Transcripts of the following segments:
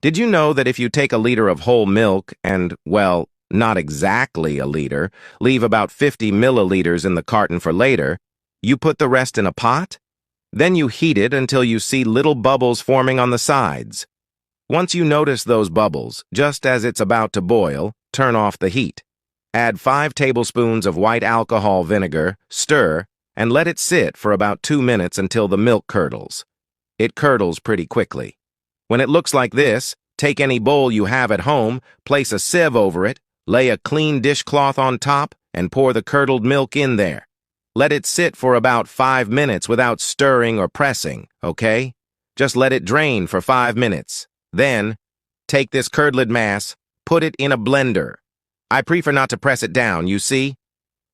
Did you know that if you take a liter of whole milk and, well, not exactly a liter, leave about 50 milliliters in the carton for later, you put the rest in a pot? Then you heat it until you see little bubbles forming on the sides. Once you notice those bubbles, just as it's about to boil, turn off the heat. Add 5 tablespoons of white alcohol vinegar, stir, and let it sit for about 2 minutes until the milk curdles. It curdles pretty quickly. When it looks like this, take any bowl you have at home, place a sieve over it, lay a clean dishcloth on top, and pour the curdled milk in there. Let it sit for about 5 minutes without stirring or pressing, okay? Just let it drain for 5 minutes. Then, take this curdled mass, put it in a blender. I prefer not to press it down, you see?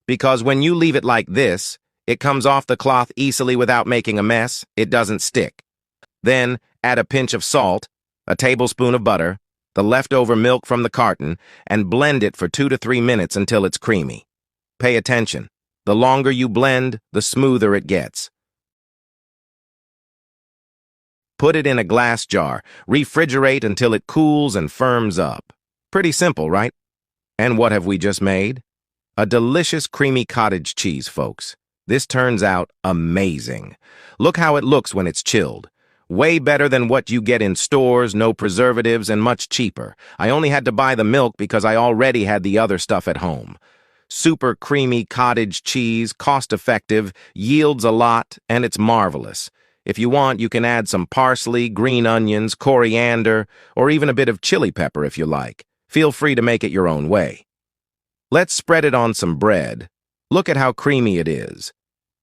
Because when you leave it like this, it comes off the cloth easily without making a mess. It doesn't stick. Then, add a pinch of salt, a tablespoon of butter, the leftover milk from the carton, and blend it for 2 to 3 minutes until it's creamy. Pay attention. The longer you blend, the smoother it gets. Put it in a glass jar. Refrigerate until it cools and firms up. Pretty simple, right? And what have we just made? A delicious creamy cottage cheese, folks. This turns out amazing. Look how it looks when it's chilled. Way better than what you get in stores, no preservatives, and much cheaper. I only had to buy the milk because I already had the other stuff at home. Super creamy cottage cheese, cost-effective, yields a lot, and it's marvelous. If you want, you can add some parsley, green onions, coriander, or even a bit of chili pepper if you like. Feel free to make it your own way. Let's spread it on some bread. Look at how creamy it is.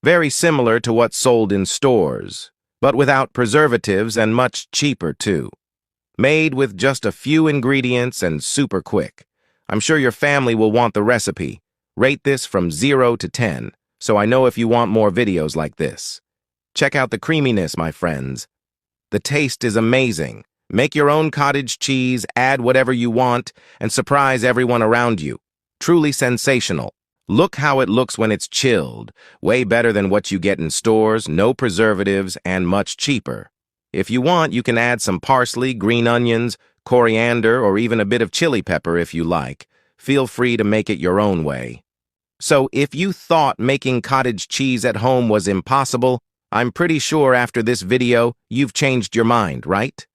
Very similar to what's sold in stores, but without preservatives and much cheaper too. Made with just a few ingredients and super quick. I'm sure your family will want the recipe. Rate this from 0 to 10, so I know if you want more videos like this. Check out the creaminess, my friends. The taste is amazing. Make your own cottage cheese, add whatever you want, and surprise everyone around you. Truly sensational. Look how it looks when it's chilled. Way better than what you get in stores, no preservatives, and much cheaper. If you want, you can add some parsley, green onions, coriander, or even a bit of chili pepper if you like. Feel free to make it your own way. So if you thought making cottage cheese at home was impossible, I'm pretty sure after this video, you've changed your mind, right?